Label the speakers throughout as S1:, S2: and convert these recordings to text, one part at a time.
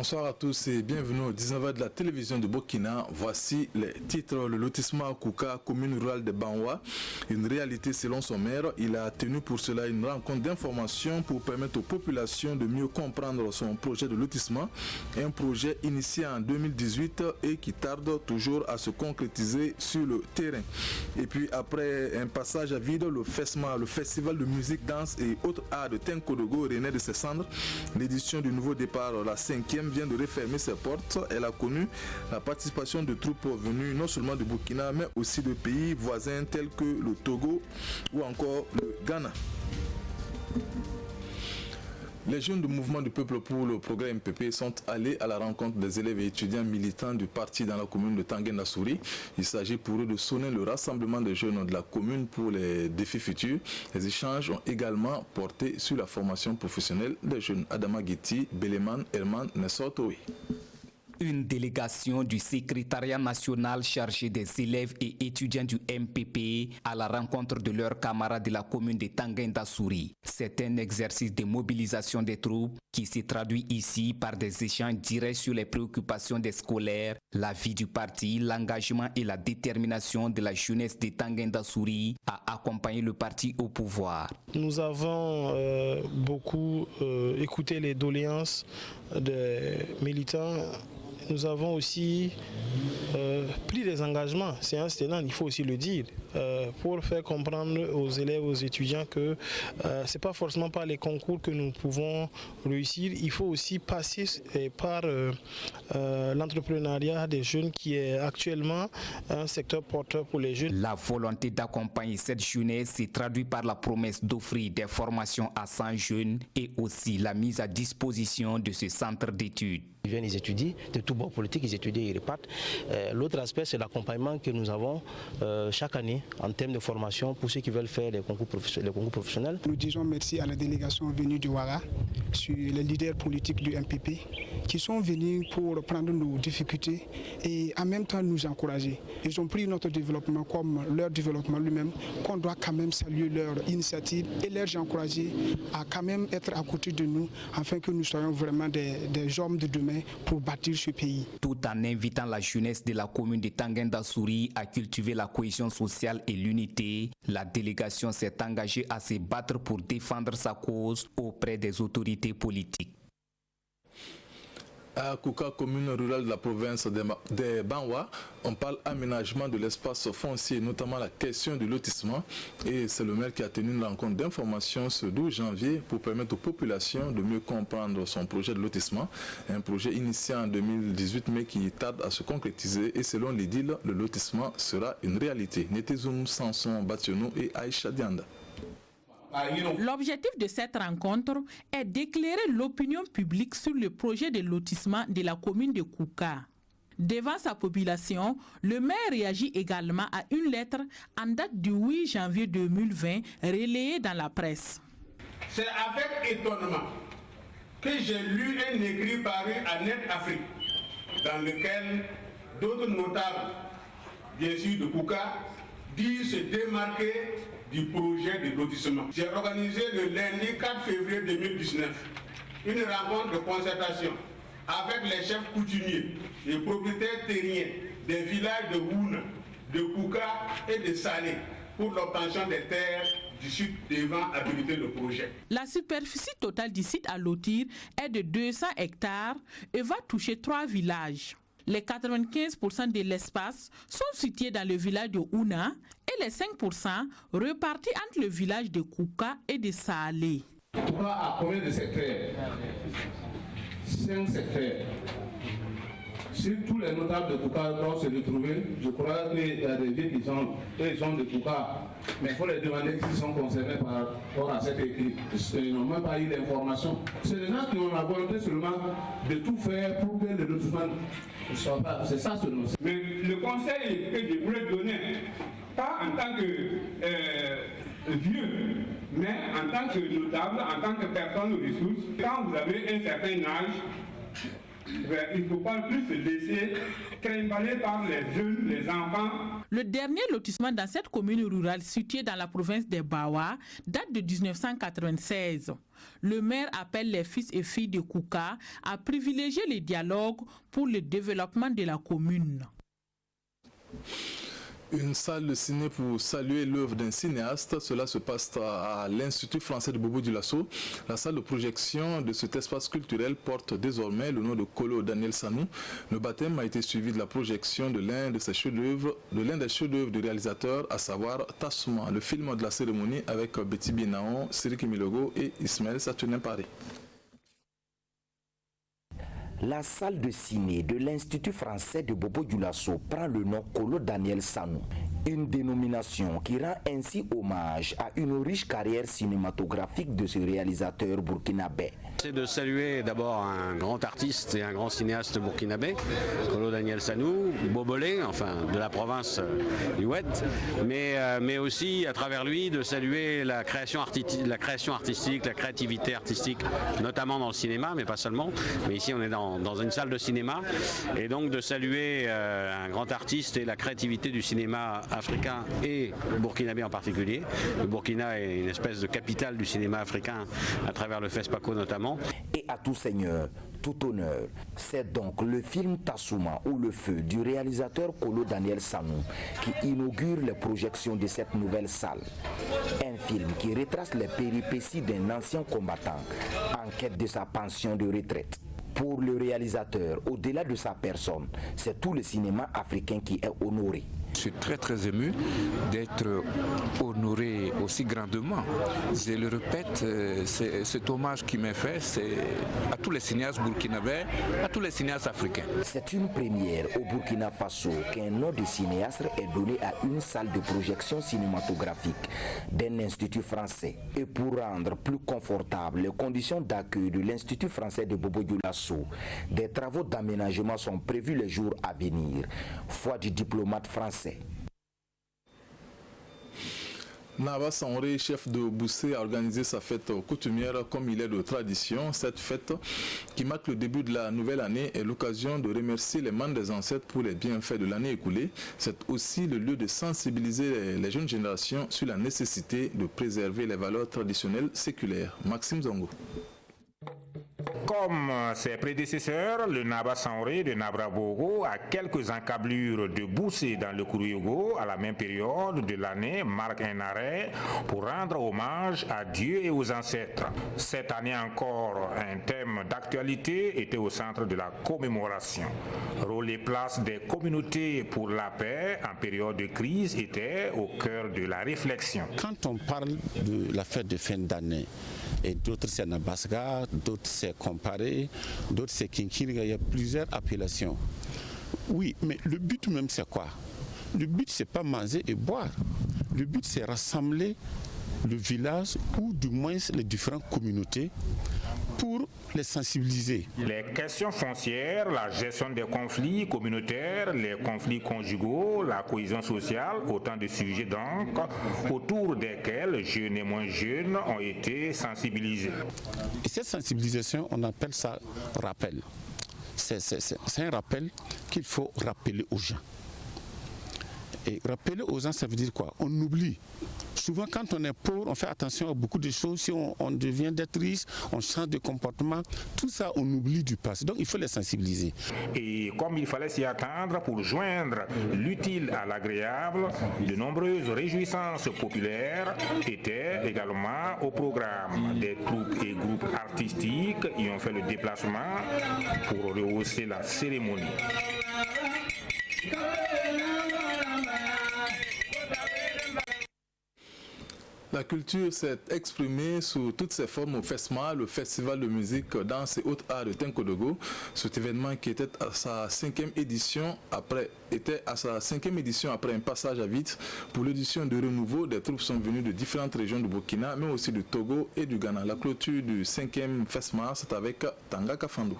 S1: Bonsoir à tous et bienvenue au 19h de la télévision de Burkina. Voici les titres. Le lotissement à Kouka, commune rurale de Banwa, une réalité selon son maire. Il a tenu pour cela une rencontre d'information pour permettre aux populations de mieux comprendre son projet de lotissement. Un projet initié en 2018 et qui tarde toujours à se concrétiser sur le terrain. Et puis après un passage à vide, le FESMA, le Festival de musique, danse et autres arts de Tenkodogo renaît de ses cendres. L'édition du nouveau départ, la 5e, vient de refermer ses portes. Elle a connu la participation de troupes venues non seulement du Burkina mais aussi de pays voisins tels que le Togo ou encore le Ghana. Les jeunes du mouvement du peuple pour le progrès MPP sont allés à la rencontre des élèves et étudiants militants du parti dans la commune de Tanguène-Nassouri. Il s'agit pour eux de sonner le rassemblement des jeunes de la commune pour les défis futurs. Les échanges ont également porté sur la formation professionnelle des jeunes. Adama Guiti, Beleman, Herman, Nessotoui.
S2: Une délégation du secrétariat national chargé des élèves et étudiants du MPP à la rencontre de leurs camarades de la commune de Tanguène-Nassouri. C'est un exercice de mobilisation des troupes qui se traduit ici par des échanges directs sur les préoccupations des scolaires, la vie du parti, l'engagement et la détermination de la jeunesse de Tanguène-Nassouri à accompagner le parti au pouvoir.
S3: Nous avons beaucoup écouté les doléances des militants. Nous avons aussi pris des engagements, séance tenante, il faut aussi le dire, pour faire comprendre aux élèves, aux étudiants que ce n'est pas forcément par les concours que nous pouvons réussir. Il faut aussi passer par l'entrepreneuriat des jeunes qui est actuellement un secteur porteur pour les jeunes.
S2: La volonté d'accompagner cette jeunesse s'est traduite par la promesse d'offrir des formations à 100 jeunes et aussi la mise à disposition de ce centre d'études.
S4: Ils viennent, ils étudient, de tout bord politique, ils étudient, ils repartent. L'autre aspect, c'est l'accompagnement que nous avons chaque année en termes de formation pour ceux qui veulent faire les concours professionnels.
S5: Nous disons merci à la délégation venue du Ouara, sur les leaders politiques du MPP, qui sont venus pour prendre nos difficultés et en même temps nous encourager. Ils ont pris notre développement comme leur développement lui-même, qu'on doit quand même saluer leur initiative et les encourager à quand même être à côté de nous, afin que nous soyons vraiment des hommes de demain pour bâtir ce pays.
S2: Tout en invitant la jeunesse de la commune de Tanguène-Nassouri à cultiver la cohésion sociale et l'unité, la délégation s'est engagée à se battre pour défendre sa cause auprès des autorités politiques.
S1: À Kouka, commune rurale de la province de Banwa, on parle aménagement de l'espace foncier, notamment la question du lotissement. Et c'est le maire qui a tenu une rencontre d'information ce 12 janvier pour permettre aux populations de mieux comprendre son projet de lotissement. Un projet initié en 2018 mais qui tarde à se concrétiser. Et selon l'édile, le lotissement sera une réalité. Netezoum, Samson, Bationou et Aïcha Dianda.
S6: L'objectif de cette rencontre est d'éclairer l'opinion publique sur le projet de lotissement de la commune de Kouka. Devant sa population, le maire réagit également à une lettre en date du 8 janvier 2020 relayée dans la presse.
S7: C'est avec étonnement que j'ai lu un écrit paru à Net Afrique dans lequel d'autres notables, bien sûr de Kouka, disent se démarquer du projet de lotissement. J'ai organisé le lundi 4 février 2019 une rencontre de concertation avec les chefs coutumiers et propriétaires terriens des villages de Wouna, de Kouka et de Salé pour l'obtention des terres du site devant habiliter le projet.
S6: La superficie totale du site à lotir est de 200 hectares et va toucher 3 villages. Les 95% de l'espace sont situés dans le village de Ouna et les 5% repartis entre le village de Kouka et de Salé.
S7: Kouka a combien de secteurs? 5 secteurs. Si tous les notables de Kouka doivent se retrouver, je crois qu'il y a des villes qui sont de Kouka, mais il faut les demander s'ils sont concernés par rapport à cet écrit. Ils n'ont même pas eu d'informations. C'est les gens qui ont la volonté seulement de tout faire pour que le lotissement ne soit pas. C'est ça seulement.
S8: Mais le conseil que je voulais donner, pas en tant que vieux, mais en tant que notable, en tant que personne aux ressources, quand vous avez un certain âge, Il ne faut pas plus se laisser trimballer par les jeunes, les enfants.
S6: Le dernier lotissement dans cette commune rurale située dans la province des Bawa date de 1996. Le maire appelle les fils et filles de Kouka à privilégier les dialogues pour le développement de la commune.
S1: Une salle de ciné pour saluer l'œuvre d'un cinéaste. Cela se passe à l'Institut français de Bobo Dioulasso. La salle de projection de cet espace culturel porte désormais le nom de Kolo Daniel Sanou. Le baptême a été suivi de la projection de l'un des chefs-d'œuvre du réalisateur, à savoir Tassouma, le film de la cérémonie avec Betty Binaon, Sirik Milogo et Ismaël Satounin Paris.
S9: La salle de ciné de l'Institut français de Bobo Dioulasso prend le nom Kolo Daniel Sanou, une dénomination qui rend ainsi hommage à une riche carrière cinématographique de ce réalisateur burkinabé.
S10: C'est de saluer d'abord un grand artiste et un grand cinéaste burkinabé, Kolo Daniel Sanou, Bobolé, enfin de la province du Oued, mais aussi à travers lui de saluer la création artistique, la créativité artistique, notamment dans le cinéma, mais pas seulement. Mais ici on est dans une salle de cinéma, et donc de saluer un grand artiste et la créativité du cinéma africain et burkinabé en particulier. Le Burkina est une espèce de capitale du cinéma africain à travers le FESPACO notamment.
S9: Et à tout seigneur, tout honneur. C'est donc le film Tassouma ou le feu du réalisateur Kolo Daniel Sanou qui inaugure les projections de cette nouvelle salle. Un film qui retrace les péripéties d'un ancien combattant en quête de sa pension de retraite. Pour le réalisateur, au-delà de sa personne, c'est tout le cinéma africain qui est honoré.
S11: Je suis très ému d'être honoré aussi grandement. Je le répète, cet hommage qui m'est fait, c'est à tous les cinéastes burkinabés, à tous les cinéastes africains.
S9: C'est une première au Burkina Faso qu'un nom de cinéaste est donné à une salle de projection cinématographique d'un institut français. Et pour rendre plus confortables les conditions d'accueil de l'Institut français de Bobo Dioulasso, des travaux d'aménagement sont prévus les jours à venir. Foi du diplomate français.
S1: Naba Sanré, chef de Boussé, a organisé sa fête coutumière comme il est de tradition. Cette fête qui marque le début de la nouvelle année est l'occasion de remercier les membres des ancêtres pour les bienfaits de l'année écoulée. C'est aussi le lieu de sensibiliser les jeunes générations sur la nécessité de préserver les valeurs traditionnelles séculaires. Maxime Zongo.
S12: Comme ses prédécesseurs, le Naba Sanré de Nabrabogo a quelques encablures de Boussé dans le Kourouyogo à la même période de l'année marque un arrêt pour rendre hommage à Dieu et aux ancêtres. Cette année encore, un thème d'actualité était au centre de la commémoration. Rôle et place des communautés pour la paix en période de crise était au cœur de la réflexion.
S13: Quand on parle de la fête de fin d'année, et d'autres c'est Nabasga, d'autres c'est Comparé, d'autres c'est Kinkiriga, il y a plusieurs appellations. Oui, mais le but même c'est quoi? Le but c'est pas manger et boire. Le but c'est rassembler le village ou du moins les différentes communautés pour les sensibiliser.
S12: Les questions foncières, la gestion des conflits communautaires, les conflits conjugaux, la cohésion sociale, autant de sujets donc autour desquels jeunes et moins jeunes ont été sensibilisés.
S13: Et cette sensibilisation, on appelle ça rappel. C'est un rappel qu'il faut rappeler aux gens. Et rappeler aux gens, ça veut dire quoi? On oublie. Souvent, quand on est pauvre, on fait attention à beaucoup de choses. Si on devient d'être riche, on change de comportement. Tout ça, on oublie du passé. Donc, il faut les sensibiliser.
S12: Et comme il fallait s'y attendre pour joindre l'utile à l'agréable, de nombreuses réjouissances populaires étaient également au programme. Des troupes et groupes artistiques y ont fait le déplacement pour rehausser la cérémonie.
S1: La culture s'est exprimée sous toutes ses formes au FESMA, le Festival de musique, danse et hautes arts de Tenkodogo. Cet événement qui était à sa cinquième édition après un passage à vide. Pour l'édition de renouveau, des troupes sont venues de différentes régions du Burkina, mais aussi du Togo et du Ghana. La clôture du 5e FESMA, c'est avec Tanga Kafando.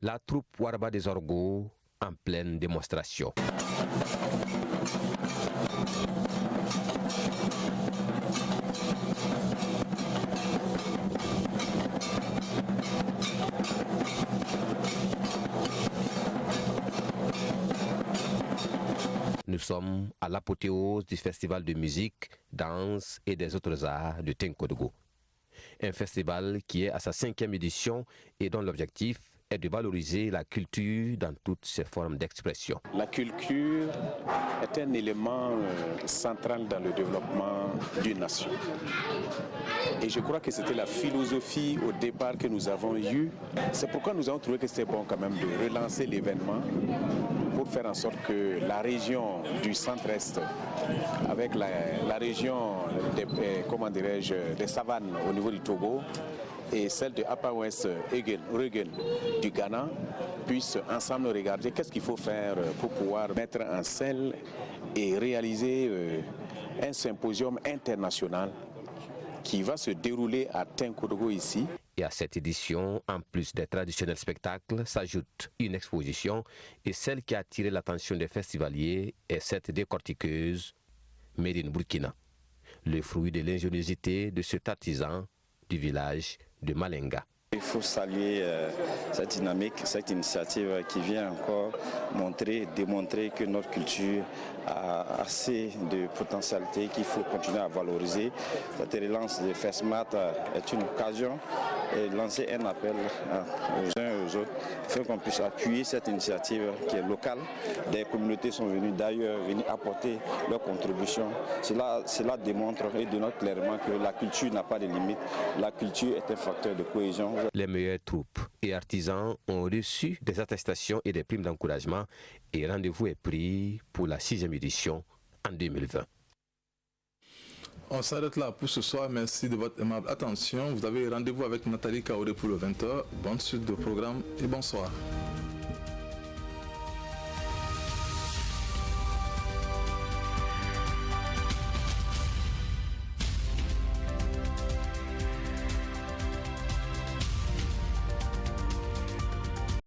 S14: La troupe Warba des Orgos en pleine démonstration. sommes à l'apothéose du festival de musique, danse et des autres arts de Tenkodogo. Un festival qui est à sa 5e édition et dont l'objectif est de valoriser la culture dans toutes ses formes d'expression.
S15: La culture est un élément central dans le développement d'une nation. Et je crois que c'était la philosophie au départ que nous avons eue. C'est pourquoi nous avons trouvé que c'était bon quand même de relancer l'événement pour faire en sorte que la région du centre-est, avec la région des savanes au niveau du Togo, et celle de Upper West Rugen du Ghana puissent ensemble regarder qu'est-ce qu'il faut faire pour pouvoir mettre en scène et réaliser un symposium international qui va se dérouler à Tenkodogo ici.
S14: Et à cette édition, en plus des traditionnels spectacles, s'ajoute une exposition et celle qui a attiré l'attention des festivaliers est cette décortiqueuse Made in Burkina, le fruit de l'ingéniosité de cet artisan du village de Malenga.
S16: Il faut saluer cette dynamique, cette initiative qui vient encore démontrer que notre culture a assez de potentialité qu'il faut continuer à valoriser. Cette relance de FESMAT est une occasion et lancer un appel aux uns et aux autres afin qu'on puisse appuyer cette initiative qui est locale. Des communautés sont venues d'ailleurs apporter leur contribution. Cela démontre et dénote clairement que la culture n'a pas de limite. La culture est un facteur de cohésion.
S14: Les meilleures troupes et artisans ont reçu des attestations et des primes d'encouragement et rendez-vous est pris pour la 6e édition en 2020.
S1: On s'arrête là pour ce soir. Merci de votre aimable attention. Vous avez rendez-vous avec Nathalie Kaoré pour le 20h. Bonne suite de programme et bonsoir.